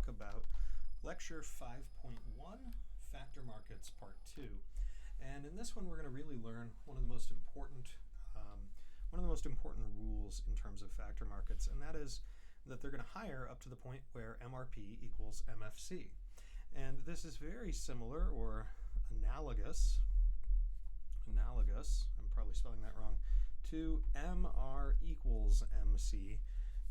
talk about Lecture 5.1, Factor Markets Part 2. And in this one, we're going to really learn one of the most important rules in terms of factor markets, and that is that they're going to hire up to the point where MRP equals MFC. And this is very similar or analogous, I'm probably spelling that wrong, to MR equals MC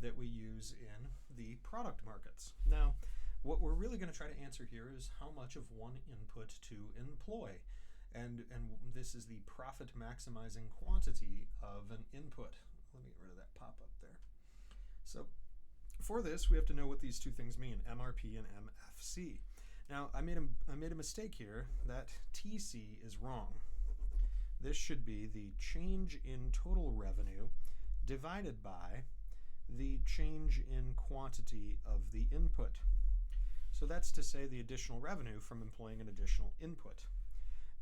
that we use in the product markets. Now, what we're really going to try to answer here is how much of one input to employ. And this is the profit maximizing quantity of an input. Let me get rid of that pop-up there. So for this, we have to know what these two things mean, MRP and MFC. Now, I made a mistake here. That TC is wrong. This should be the change in total revenue divided by the change in quantity of the input. So that's to say the additional revenue from employing an additional input.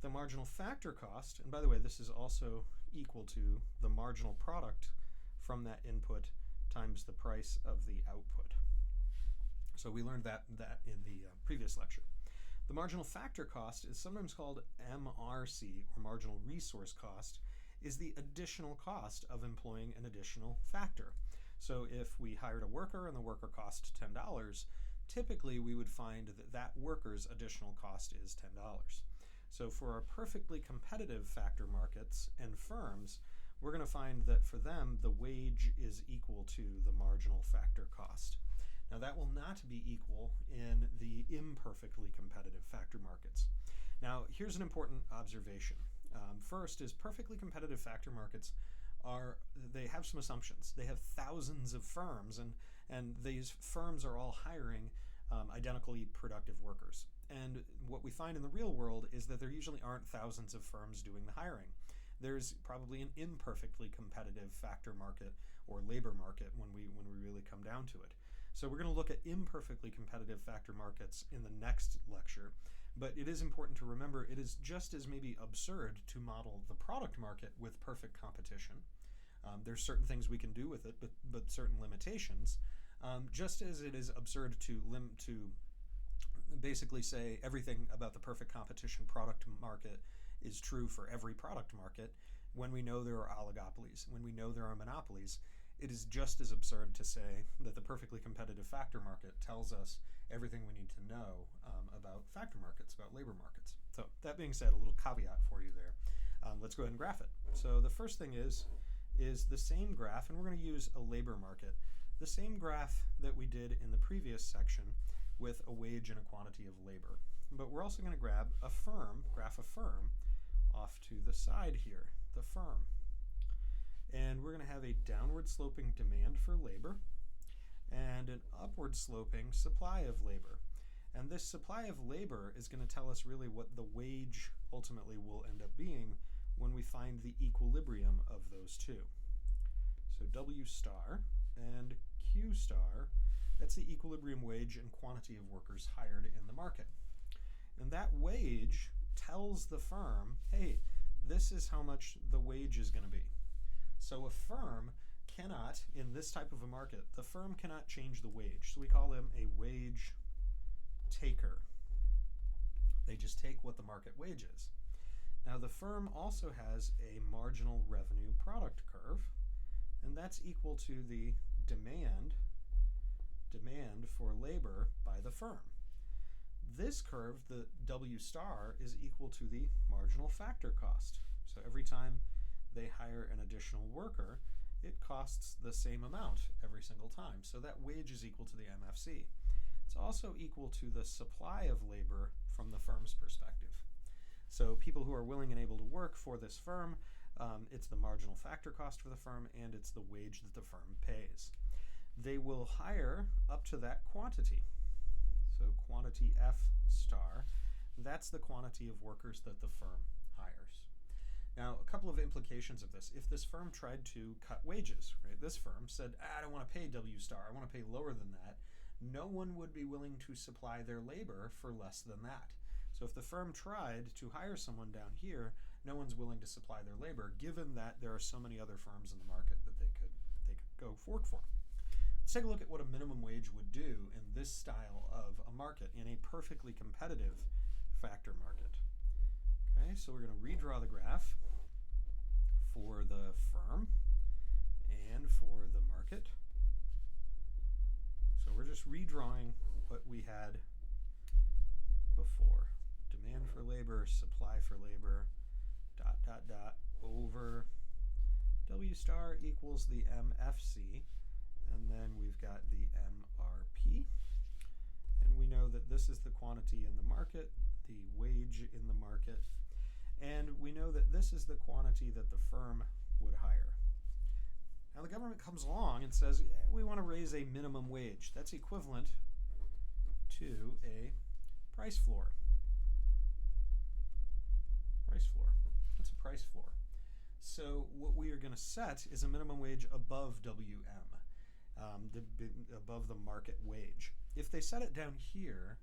The marginal factor cost, and by the way, this is also equal to the marginal product from that input times the price of the output. So we learned that in the previous lecture. The marginal factor cost is sometimes called MRC, or marginal resource cost, is the additional cost of employing an additional factor. So if we hired a worker and the worker cost $10, typically we would find that that worker's additional cost is $10. So for our perfectly competitive factor markets and firms, we're going to find that for them the wage is equal to the marginal factor cost. Now that will not be equal in the imperfectly competitive factor markets. Now here's an important observation. First is perfectly competitive factor markets they have some assumptions. They have thousands of firms, and these firms are all hiring identically productive workers. And what we find in the real world is that there usually aren't thousands of firms doing the hiring. There's probably an imperfectly competitive factor market or labor market when we really come down to it. So we're going to look at imperfectly competitive factor markets in the next lecture, but it is important to remember it is just as maybe absurd to model the product market with perfect competition. There's certain things we can do with it, but certain limitations. Just as it is absurd to basically say everything about the perfect competition product market is true for every product market when we know there are oligopolies, when we know there are monopolies. It is just as absurd to say that the perfectly competitive factor market tells us everything we need to know about factor markets, about labor markets. So that being said, a little caveat for you there. Let's go ahead and graph it. So the first thing is the same graph, and we're going to use a labor market, the same graph that we did in the previous section with a wage and a quantity of labor. But we're also going to grab a firm, graph a firm, off to the side here, the firm. And we're going to have a downward sloping demand for labor and an upward sloping supply of labor. And this supply of labor is going to tell us really what the wage ultimately will end up being when we find the equilibrium of those two. So W star and Q star, that's the equilibrium wage and quantity of workers hired in the market. And that wage tells the firm, hey, this is how much the wage is going to be. So a firm cannot, in this type of a market, the firm cannot change the wage. So we call them a wage taker. They just take what the market wage is. Now the firm also has a marginal revenue product curve, and that's equal to the demand for labor by the firm. This curve, the W star, is equal to the marginal factor cost. So every time they hire an additional worker, it costs the same amount every single time. So that wage is equal to the MFC. It's also equal to the supply of labor from the firm's perspective. So people who are willing and able to work for this firm, it's the marginal factor cost for the firm, and it's the wage that the firm pays. They will hire up to that quantity. So quantity F star, that's the quantity of workers that the firm hires. Now, a couple of implications of this. If this firm tried to cut wages, right? This firm said, I don't want to pay W star, I want to pay lower than that. No one would be willing to supply their labor for less than that. So if the firm tried to hire someone down here, no one's willing to supply their labor, given that there are so many other firms in the market that they could go work for. Let's take a look at what a minimum wage would do in this style of market, in a perfectly competitive factor market. Okay, so we're going to redraw the graph for the firm and for the market. So we're just redrawing what we had before. Demand for labor, supply for labor, dot, dot, dot, over W star equals the MFC, and then we've got the MRP. And we know that this is the quantity in the market, the wage in the market, and we know that this is the quantity that the firm would hire. Now the government comes along and says, yeah, we want to raise a minimum wage. That's equivalent to a price floor. Price floor. That's a price floor. So what we are going to set is a minimum wage above WM, above the market wage. If they set it down here,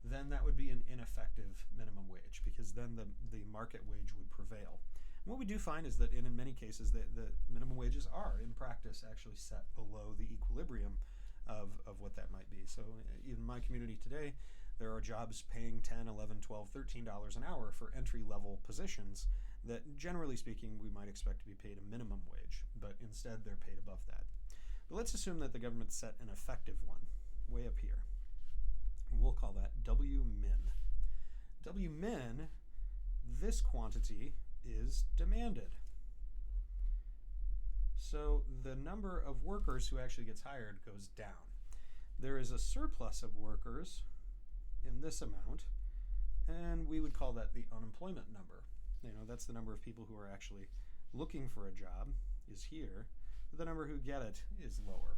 then that would be an ineffective minimum wage, because then the market wage would prevail. And what we do find is that in many cases the minimum wages are in practice actually set below the equilibrium of what that might be. So in my community today, there are jobs paying $10, $11, $12, $13 an hour for entry-level positions that, generally speaking, we might expect to be paid a minimum wage, but instead they're paid above that. But let's assume that the government set an effective one way up here. We'll call that W min. W min, this quantity is demanded. So the number of workers who actually gets hired goes down. There is a surplus of workers in this amount, and we would call that the unemployment number. You know, that's the number of people who are actually looking for a job is here, but the number who get it is lower.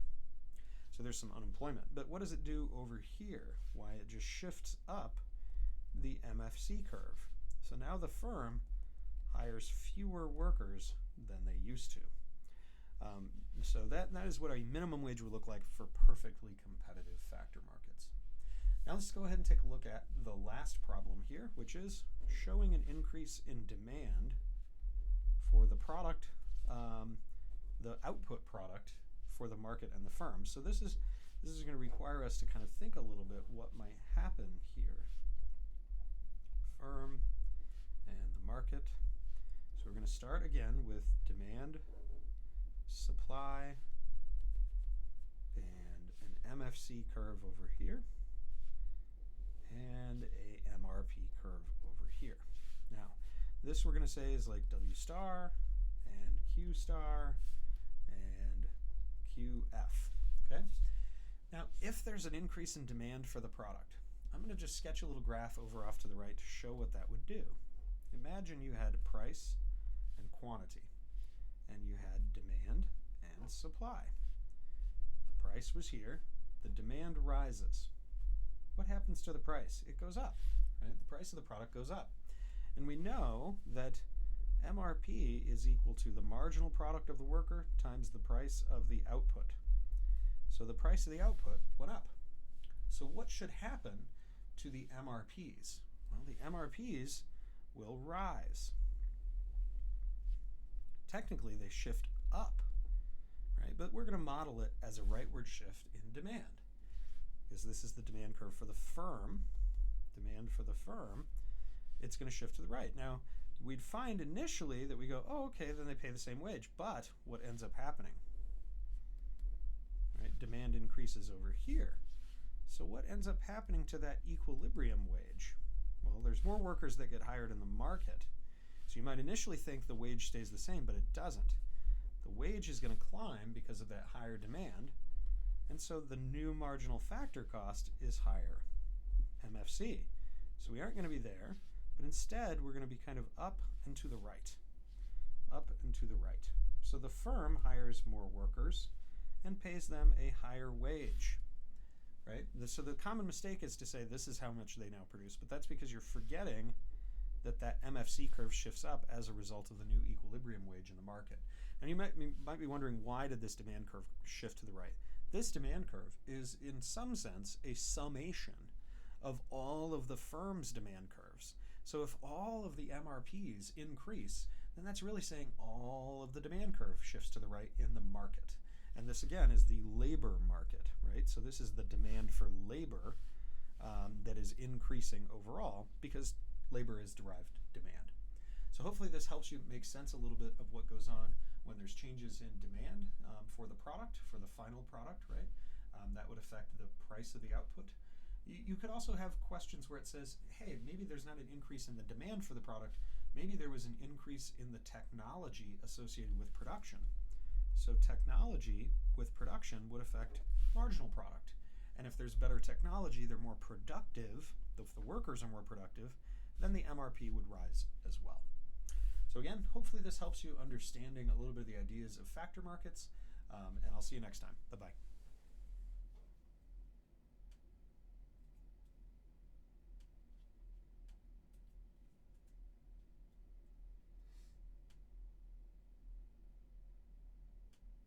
So there's some unemployment. But what does it do over here? Why, it just shifts up the MFC curve. So now the firm hires fewer workers than they used to. So that is what a minimum wage would look like for perfectly competitive factor markets. Now let's go ahead and take a look at the last problem here, which is showing an increase in demand for the product, the output product for the market and the firm. So this is going to require us to kind of think a little bit what might happen here. Firm and the market. So we're going to start again with demand, supply, and an MFC curve over here, and a MRP curve over here. Now, this we're going to say is like W star and Q star and QF. Okay? Now, if there's an increase in demand for the product, I'm going to just sketch a little graph over off to the right to show what that would do. Imagine you had price and quantity, and you had demand and supply. The price was here, the demand rises. What happens to the price? It goes up, right? The price of the product goes up. And we know that MRP is equal to the marginal product of the worker times the price of the output. So the price of the output went up. So what should happen to the MRPs? Well, the MRPs will rise. Technically, they shift up, right? But we're going to model it as a rightward shift in demand, because this is the demand curve for the firm. Demand for the firm, it's going to shift to the right. Now, we'd find initially that we go, oh, okay, then they pay the same wage. But what ends up happening? Right? Demand increases over here. So what ends up happening to that equilibrium wage? Well, there's more workers that get hired in the market. So you might initially think the wage stays the same, but it doesn't. The wage is going to climb because of that higher demand, and so the new marginal factor cost is higher, MFC. So we aren't going to be there, but instead we're going to be kind of up and to the right. Up and to the right. So the firm hires more workers and pays them a higher wage. Right? So the common mistake is to say this is how much they now produce, but that's because you're forgetting that MFC curve shifts up as a result of the new equilibrium wage in the market. And you might be wondering, why did this demand curve shift to the right? This demand curve is, in some sense, a summation of all of the firm's demand curves. So if all of the MRPs increase, then that's really saying all of the demand curve shifts to the right in the market. And this, again, is the labor market, right? So this is the demand for labor that is increasing overall because labor is derived demand. So hopefully this helps you make sense a little bit of what goes on when there's changes in demand for the product, for the final product, right? That would affect the price of the output. You could also have questions where it says, hey, maybe there's not an increase in the demand for the product, maybe there was an increase in the technology associated with production. So technology with production would affect marginal product. And if there's better technology, they're more productive, if the workers are more productive, then the MRP would rise as well. So again, hopefully this helps you understanding a little bit of the ideas of factor markets, and I'll see you next time. Bye-bye.